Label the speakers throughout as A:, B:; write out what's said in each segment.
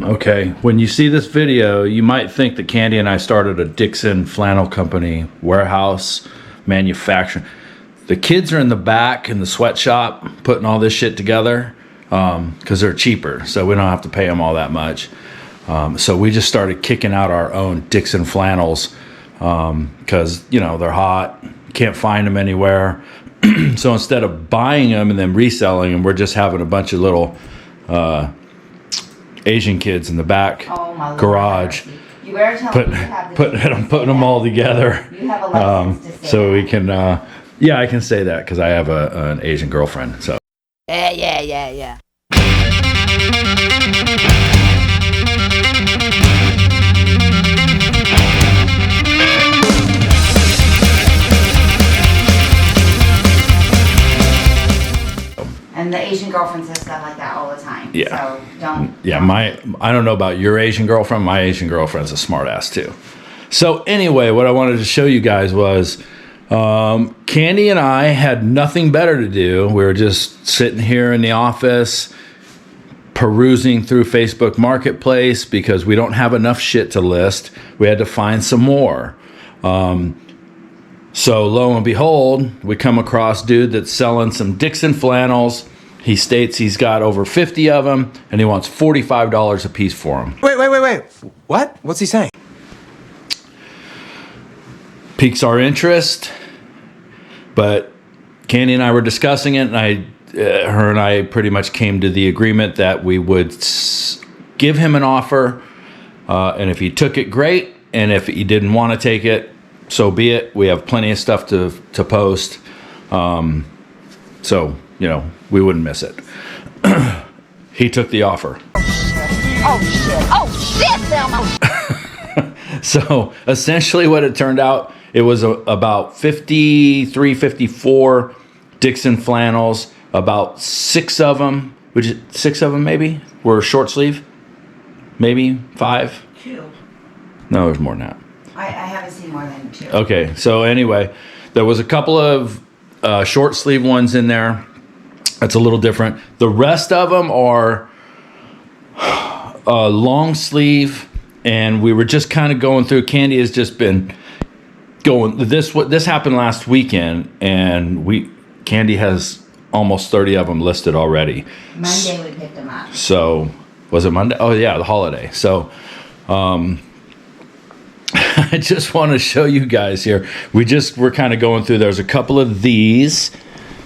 A: Okay, when you see this video, you might think that Candy and I started a Dixxon Flannel Company warehouse manufacturing. The kids are in the back in the sweatshop putting all this shit together because they're cheaper, so we don't have to pay them all that much. So we just started kicking out our own Dixxon Flannels because, you know, they're hot, can't find them anywhere. So instead of buying them and then reselling them, we're just having a bunch of little Asian kids in the back garage.
B: You better tell me you have
A: putting them all together.
B: You have a license to say
A: so
B: that.
A: we can, yeah, I can say that because I have an Asian girlfriend. So.
C: Yeah.
B: And the Asian girlfriend says stuff like that all the time.
A: Yeah.
B: So don't.
A: Yeah, I don't know about your Asian girlfriend. My Asian girlfriend's a smart ass too. So anyway, what I wanted to show you guys was Candy and I had nothing better to do. We were just sitting here in the office perusing through Facebook Marketplace because we don't have enough shit to list. We had to find some more. So lo and behold, we come across a dude that's selling some Dixxon Flannels. He states he's got over 50 of them, and he wants $45 a piece for them.
D: Wait. What? What's he saying?
A: Piques our interest, but Candy and I were discussing it, and her and I pretty much came to the agreement that we would give him an offer, and if he took it, great, and if he didn't want to take it, so be it. We have plenty of stuff to post, so, you know, we wouldn't miss it. He took the offer.
C: Oh shit, Thelma!
A: So essentially what it turned out, it was about 53, 54 Dixxon Flannels, about 6 of them, maybe, were short sleeve, maybe 5.
B: 2.
A: No, there's more than that.
B: I haven't seen more than 2.
A: Okay, so anyway, there was a couple of short sleeve ones in there. That's a little different. The rest of them are long sleeve, and we were just kind of going through. Candy has just been going. This happened last weekend, and Candy has almost 30 of them listed already.
B: Monday we picked them up.
A: So was it Monday? Oh yeah, the holiday. So. I just want to show you guys here. We're kind of going through. There's a couple of these.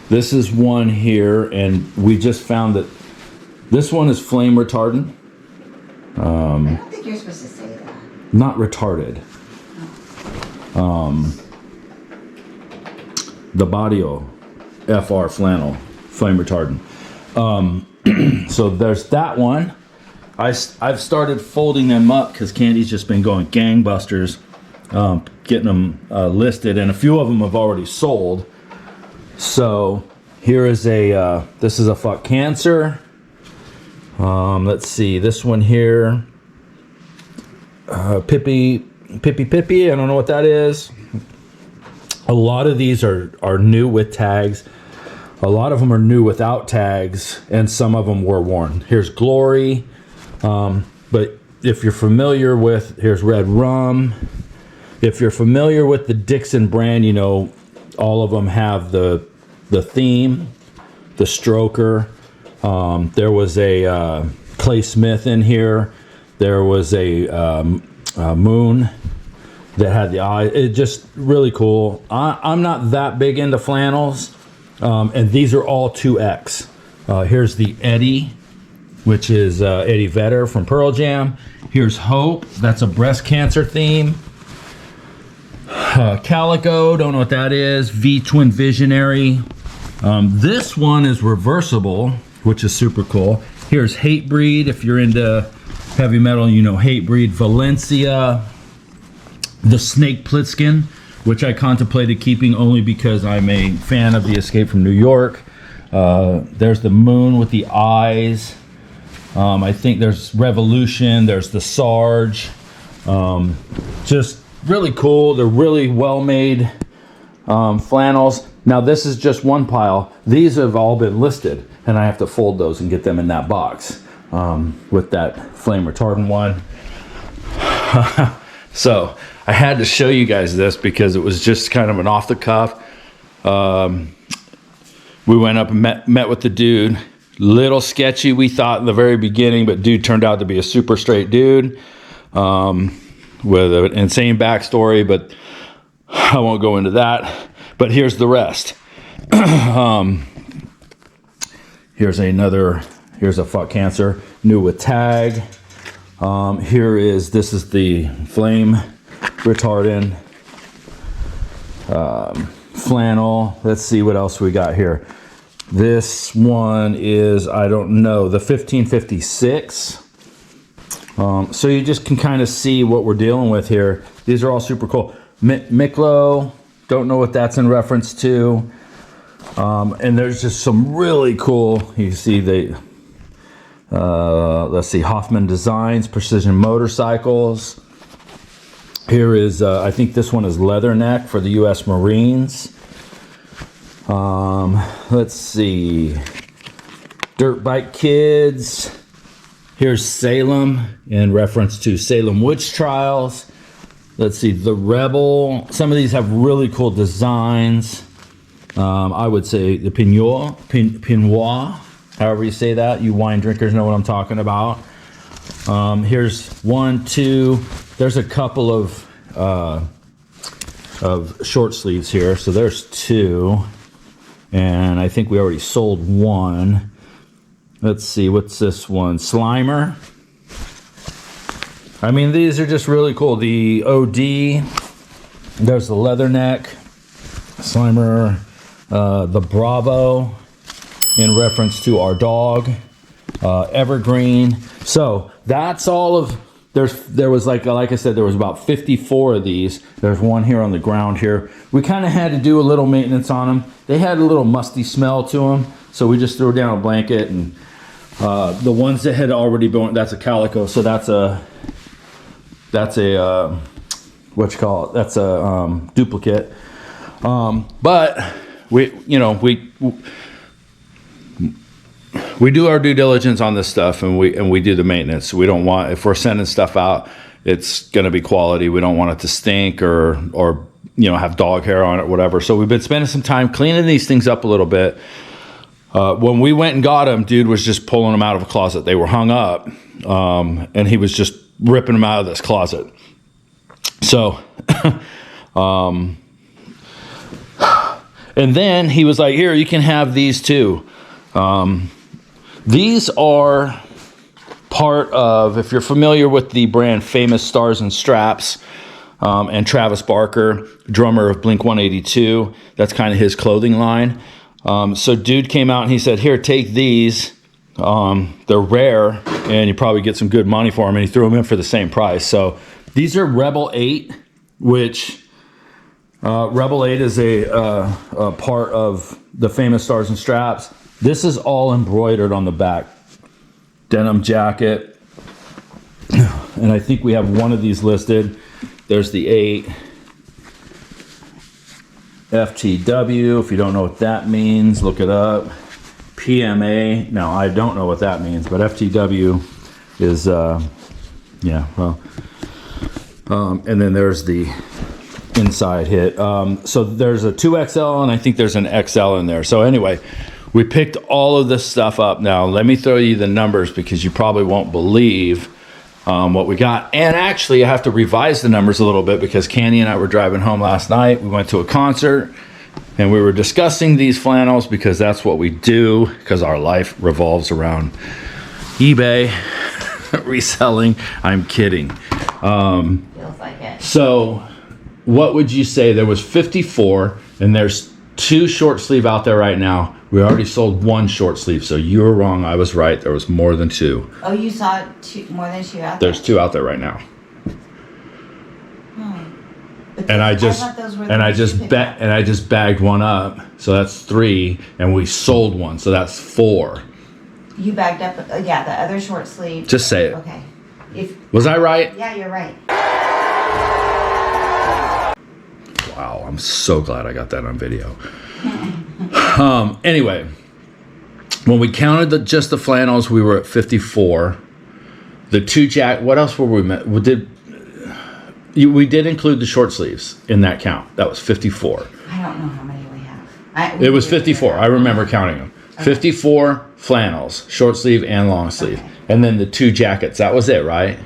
A: This is one here, and we just found that this one is flame retardant.
B: I don't think you're supposed to say that.
A: Not retarded. The Bodio FR flannel, flame retardant. So there's that one. I've started folding them up because Candy's just been going gangbusters, getting them listed, and a few of them have already sold. So here is this is a fuck cancer. Let's see, this one here, Pippy, I don't know what that is. A lot of these are new with tags. A lot of them are new without tags, and some of them were worn. Here's Glory. But if you're familiar with, here's Red Rum. If you're familiar with the Dixxon brand, you know, all of them have the theme, the stroker. There was a Clay Smith in here. There was a Moon that had the eye. It just really cool. I'm not that big into flannels, and these are all 2X. Here's the Eddie, which is Eddie Vedder from Pearl Jam. Here's Hope. That's a breast cancer theme. Calico, don't know what that is. V-Twin Visionary. This one is reversible, which is super cool. Here's Hatebreed. If you're into heavy metal, you know Hatebreed. Valencia. The Snake Plissken, which I contemplated keeping only because I'm a fan of the Escape from New York. There's the Moon with the eyes. I think there's Revolution. There's the Sarge. Just really cool. They're really well-made flannels. Now this is just one pile. These have all been listed, and I have to fold those and get them in that box. with that flame retardant one. So I had to show you guys this because it was just kind of an off the cuff. We went up and met with the dude. Little sketchy, we thought in the very beginning, but dude turned out to be a super straight dude with an insane backstory, but I won't go into that. But here's the rest. Here's a fuck cancer, new with tag. This is the flame retardant flannel. Let's see what else we got here. This one is, I don't know, the 1556. So you just can kind of see what we're dealing with here. These are all super cool. Miklo, don't know what that's in reference to. And there's just some really cool, you see let's see, Hoffman Designs, Precision Motorcycles. Here is, I think this one is Leatherneck for the U.S. Marines. Let's see, Dirt Bike Kids. Here's Salem in reference to Salem Witch Trials. Let's see, the Rebel. Some of these have really cool designs. I would say the Pinoir, however you say that. You wine drinkers know what I'm talking about. Here's 1, 2. There's a couple of short sleeves here. So there's 2. And I think we already sold 1. Let's see, what's this one? Slimer. I mean, these are just really cool. The OD, there's the Leatherneck, Slimer, the Bravo, in reference to our dog, Evergreen. So that's all of, there was like I said, there was about 54 of these. There's one here on the ground here. We kind of had to do a little maintenance on them. They had a little musty smell to them, so we just threw down a blanket. And the ones that had already been, that's a calico, so that's a what you call it? That's a duplicate. But we do our due diligence on this stuff, and we do the maintenance. We don't want, if we're sending stuff out, it's going to be quality. We don't want it to stink or have dog hair on it, whatever. So we've been spending some time cleaning these things up a little bit. When we went and got them, dude was just pulling them out of a closet. They were hung up, and he was just ripping them out of this closet. So, and then he was like, here, you can have these too. These are part of, if you're familiar with the brand Famous Stars and Straps, and Travis Barker, drummer of Blink-182, that's kind of his clothing line. So dude came out and he said, here, take these. They're rare and you probably get some good money for them, and he threw them in for the same price. So these are Rebel 8, which Rebel 8 is a part of the Famous Stars and Straps. This is all embroidered on the back. Denim jacket. And I think we have one of these listed. There's the 8. FTW, if you don't know what that means, look it up. PMA, no, I don't know what that means, but FTW is, and then there's the inside hit. So there's a 2XL, and I think there's an XL in there. So anyway, we picked all of this stuff up. Now, let me throw you the numbers because you probably won't believe what we got. And actually, I have to revise the numbers a little bit because Candy and I were driving home last night. We went to a concert and we were discussing these flannels because that's what we do, because our life revolves around eBay reselling. I'm kidding.
B: Feels like it.
A: So what would you say? There was 54 and there's 2 short sleeve out there right now. We already sold 1 short sleeve, so you were wrong. I was right. There was more than 2.
B: Oh, you saw more than 2 out there?
A: There's 2 out there right now.
B: But
A: And I
B: those
A: just bagged one up, so that's 3, and we sold 1, so that's 4.
B: You bagged up, the other short sleeve.
A: Just say it.
B: Okay.
A: Was I right?
B: Yeah, you're right.
A: Wow, I'm so glad I got that on video. Anyway, when we counted just the flannels, we were at 54. The two what else were we? We did include the short sleeves in that count. That was 54.
B: I don't know how many we have.
A: It was 54. I remember counting them. Okay. 54 flannels, short sleeve and long sleeve. Okay. And then the two jackets. That was it, right?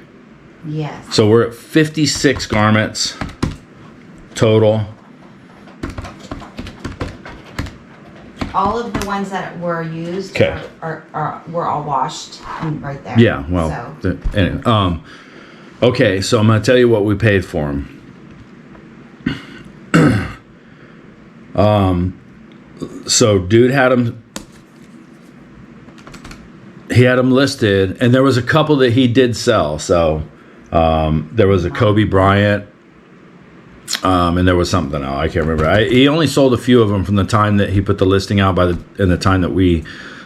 B: Yes.
A: So we're at 56 garments total.
B: All of the ones that were used were all washed and right there.
A: Yeah, well, anyway, okay, so I'm going to tell you what we paid for them. So dude had them, he had them listed, and there was a couple that he did sell. So there was a Kobe Bryant, and there was something else. I can't remember. He only sold a few of them from the time that he put the listing out in the time that we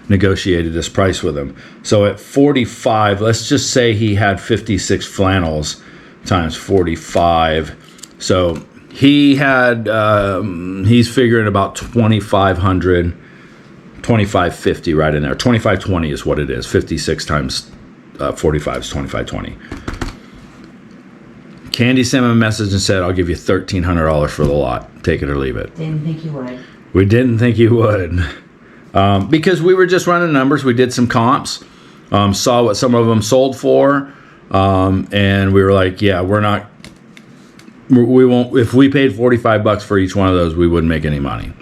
A: negotiated this price with him. So at 45, let's just say he had 56 flannels times 45. So he had, he's figuring about 2,500, 2,550 right in there. 2,520 is what it is. 56 times 45 is 2,520. Candy sent him a message and said, I'll give you $1,300 for the lot. Take it or leave it.
B: Didn't think you would.
A: We didn't think you would. Because we were just running numbers. We did some comps, saw what some of them sold for, and we were like, yeah, we won't, if we paid $45 for each one of those, we wouldn't make any money.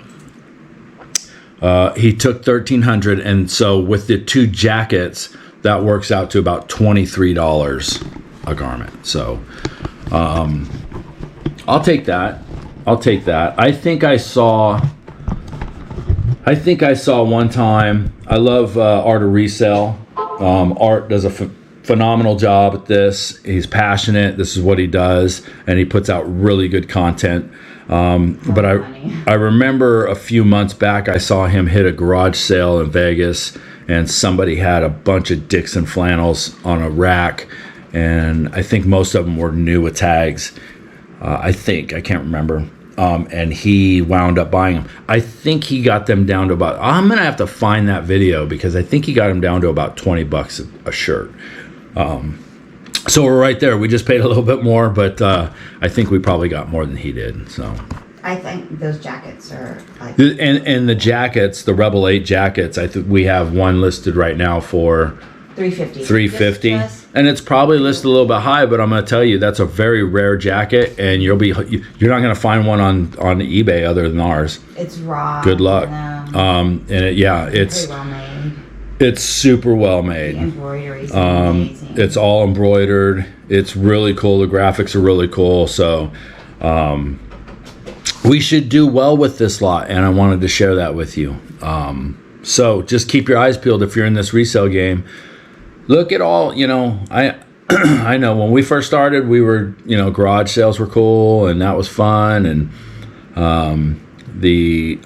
A: He took $1,300, and so with the two jackets, that works out to about $23 a garment. So I'll take that. I think I saw one time. I love Art of Resale. Art does a phenomenal job at this. He's passionate. This is what he does, and he puts out really good content. But I remember a few months back, I saw him hit a garage sale in Vegas, and somebody had a bunch of Dixxon flannels on a rack, and I think most of them were new with tags. I can't remember. And he wound up buying them. I think he got them down to about, I'm going to have to find that video because I think he got them down to about $20 a shirt. So we're right there. We just paid a little bit more, but I think we probably got more than he did. So
B: I think those jackets are like...
A: And the jackets, the Rebel 8 jackets, I think we have one listed right now for $350. And it's probably listed a little bit high, but I'm going to tell you that's a very rare jacket, and you're not going to find one on eBay other than ours.
B: It's raw.
A: Good luck.
B: And
A: it's
B: well made.
A: It's super well made.
B: The embroidery's amazing.
A: It's all embroidered. It's really cool. The graphics are really cool. So we should do well with this lot, and I wanted to share that with you. So just keep your eyes peeled if you're in this resale game. Look at all, I know when we first started, we were, garage sales were cool and that was fun. And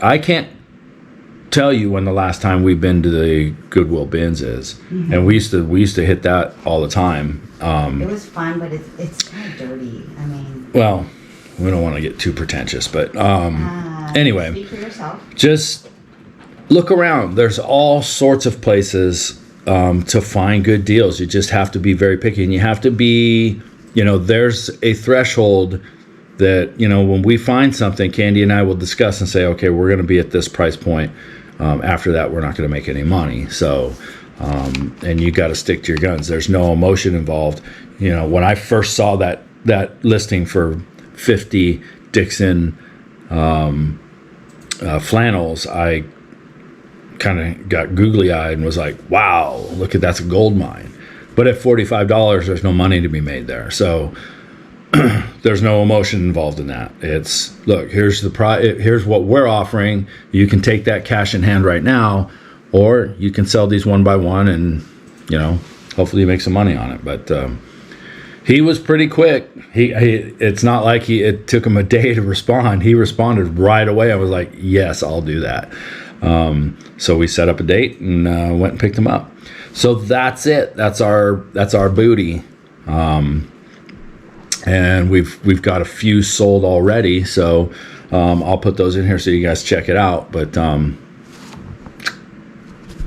A: I can't tell you when the last time we've been to the Goodwill bins is. Mm-hmm. And we used to hit that all the time.
B: It was fun, but it's kind of dirty. I mean,
A: well, we don't want to get too pretentious, but anyway,
B: speak for yourself. Just
A: look around. There's all sorts of places to find good deals. You just have to be very picky, and you have to be, there's a threshold that, when we find something, Candy and I will discuss and say, okay, we're going to be at this price point. After that, we're not going to make any money. So, and you got to stick to your guns. There's no emotion involved. When I first saw that listing for 50 Dixxon flannels, I kind of got googly-eyed and was like, wow, look at that's a gold mine. But at $45, there's no money to be made there. So there's no emotion involved in that. It's, look, here's here's what we're offering. You can take that cash in hand right now, or you can sell these one by one and, hopefully you make some money on it. But he was pretty quick. It's not like it took him a day to respond. He responded right away. I was like, yes, I'll do that. So we set up a date and went and picked him up. So that's it. That's our booty. And we've got a few sold already. So I'll put those in here so you guys check it out. But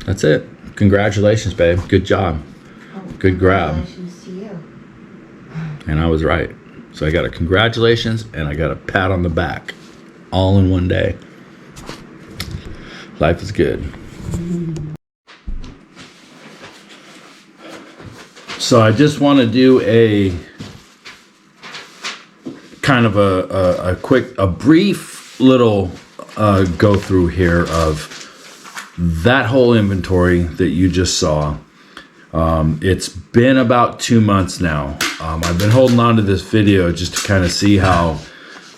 A: That's it. Congratulations, babe. Good job. Good grab.
B: Congratulations to you.
A: And I was right. So I got a congratulations and I got a pat on the back. All in one day. Life is good. So I just want to do a kind of a brief little go through here of that whole inventory that you just saw. It's been about 2 months now. I've been holding on to this video just to kind of see how,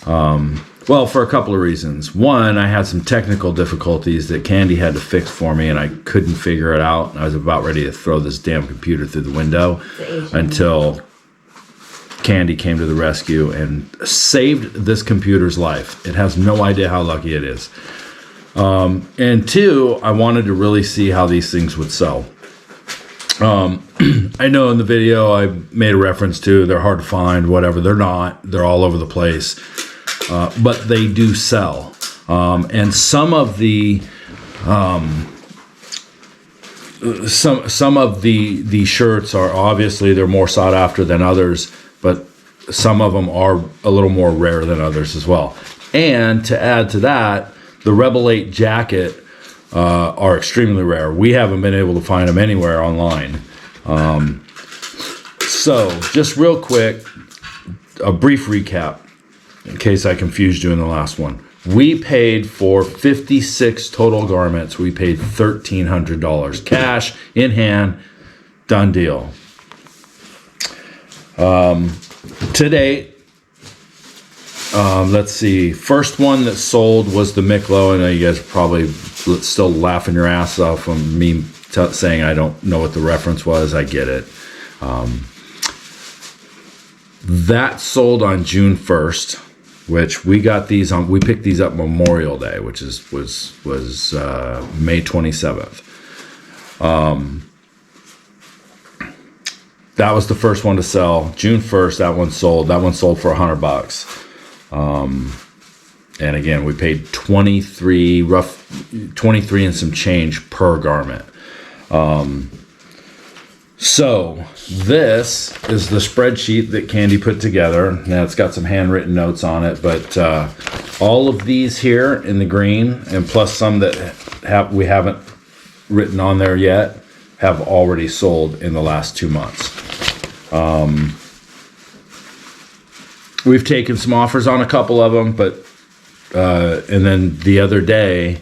A: well, for a couple of reasons. One, I had some technical difficulties that Candy had to fix for me, and I couldn't figure it out. I was about ready to throw this damn computer through the window until Candy came to the rescue and saved this computer's life. It has no idea how lucky it is. And two, I wanted to really see how these things would sell. I know in the video I made a reference to they're hard to find, whatever. They're not. They're all over the place. But they do sell. And some of the some of the shirts are obviously they're more sought after than others, but some of them are a little more rare than others as well. And to add to that, the Rebel 8 jacket are extremely rare. We haven't been able to find them anywhere online. So just real quick, a brief recap in case I confused you in the last one. We paid for 56 total garments. We paid $1,300 cash in hand, done deal. To date, let's see. First one that sold was the Miklo. I know you guys are probably still laughing your ass off from me saying I don't know what the reference was. I get it. That sold on June 1st, which we got these on. We picked these up Memorial Day, which was May 27th. That was the first one to sell. June 1st, that one sold. That one sold for $100. And again, we paid 23 and some change per garment. So this is the spreadsheet that Candy put together. Now it's got some handwritten notes on it, but all of these here in the green, and plus some that we haven't written on there yet, have already sold in the last 2 months. We've taken some offers on a couple of them, but and then the other day,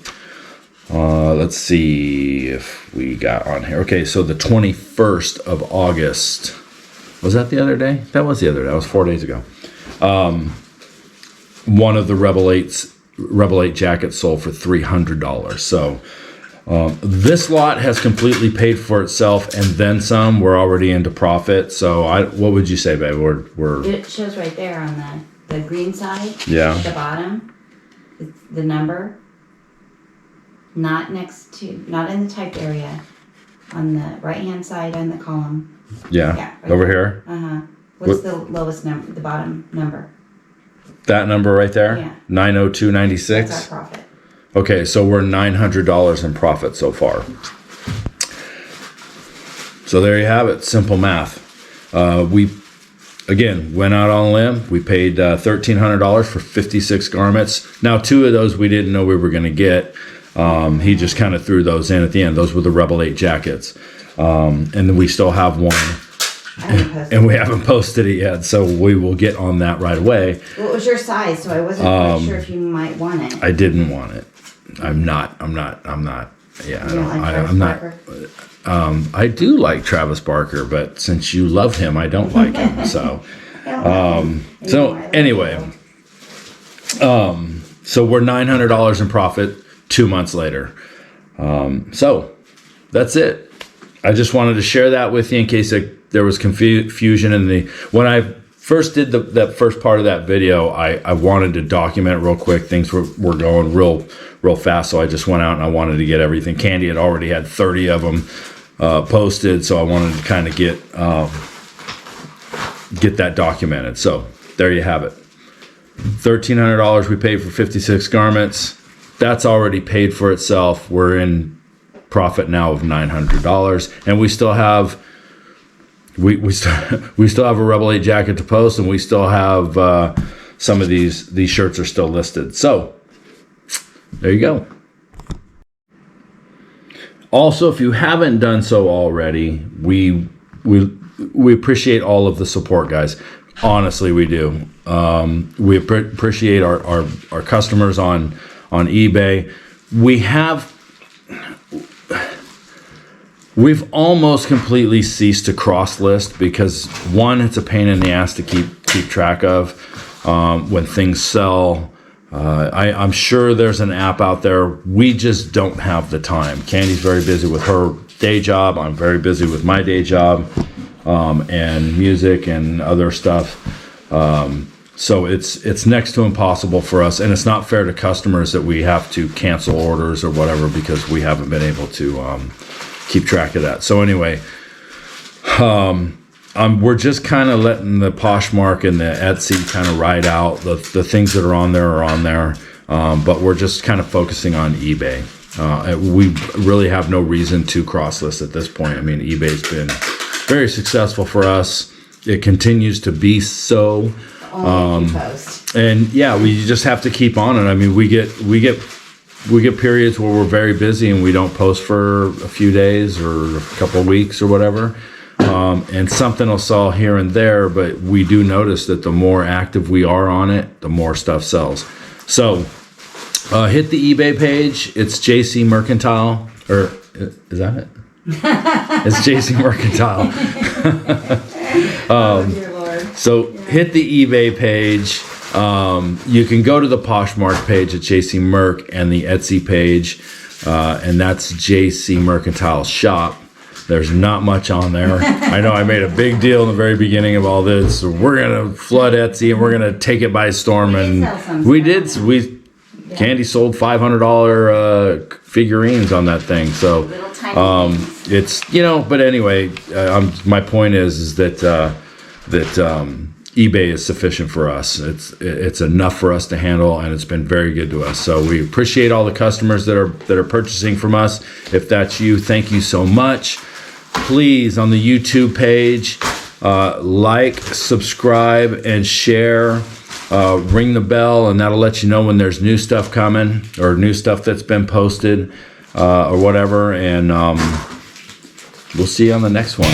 A: let's see if we got on here. Okay, so the 21st of August, was that the other day? That was the other day. That was 4 days ago. One of the Rebel 8 jackets sold for $300. So this lot has completely paid for itself and then some. We're already into profit. So what would you say, babe? We're
B: It shows right there on the green side.
A: Yeah.
B: At the bottom, it's the number. Not next to, not in the typed area. On the right hand side on the column.
A: yeah
B: right
A: over
B: there.
A: here.
B: What's the lowest number? The bottom number.
A: That number right there.
B: Yeah.
A: 902.96.
B: That's our profit.
A: Okay, so we're $900 in profit so far. So there you have it. Simple math. We again went out on a limb. We paid $1,300 for 56 garments. Now 2 of those we didn't know we were going to get. He just kind of threw those in at the end. Those were the Rebel 8 jackets. And then we still have one. And we haven't posted it yet, so we will get on that right away.
B: Well, it was your size, so I wasn't quite sure if you might want it.
A: I didn't want it. I'm not. Yeah, I'm not. I do like Travis Barker, but since you love him, I don't like him. So, anyway, so we're $900 in profit 2 months later. So that's it. I just wanted to share that with you in case there was confusion in when I first did that first part of that video. I wanted to document it real quick. Things were going real fast, so I just went out and I wanted to get everything. Candy had already had 30 of them posted, so I wanted to kind of get that documented. So there you have it. $1,300 we paid for 56 garments. That's already paid for itself. We're in profit now of $900, and we still have we still have a Rebel 8 jacket to post, and we still have some of these shirts are still listed. So there you go. Also, if you haven't done so already, we appreciate all of the support, guys. Honestly, we do. We appreciate our customers on eBay. We've almost completely ceased to cross list because, one, it's a pain in the ass to keep track of when things sell. I'm sure there's an app out there. We just don't have the time. Candy's very busy with her day job. I'm very busy with my day job, and music and other stuff. So it's next to impossible for us, and it's not fair to customers that we have to cancel orders or whatever because we haven't been able to keep track of that. So anyway, we're just kind of letting the Poshmark and the Etsy kind of ride out. The things that are on there, but we're just kind of focusing on eBay. We really have no reason to cross-list at this point. I mean, eBay's been very successful for us. It continues to be so.
B: Only if you post.
A: And yeah, we just have to keep on it. I mean, we get periods where we're very busy and we don't post for a few days or a couple of weeks or whatever. And something will sell here and there, but we do notice that the more active we are on it, the more stuff sells. So hit the eBay page. It's JC Mercantile, or is that it? It's JC Mercantile.
B: Oh, dear Lord.
A: So hit the eBay page. You can go to the Poshmark page at JC Merc and the Etsy page, and that's JC Mercantile Shop. There's not much on there. I know I made a big deal in the very beginning of all this. So we're gonna flood Etsy and we're gonna take it by storm. Candy sold $500 figurines on that thing. So
B: Little tiny things.
A: it's but anyway, my point is that eBay is sufficient for us. It's enough for us to handle, and it's been very good to us. So we appreciate all the customers that are purchasing from us. If that's you, thank you so much. Please, on the YouTube page, like, subscribe, and share. Ring the bell, and that'll let you know when there's new stuff coming or new stuff that's been posted or whatever. And we'll see you on the next one.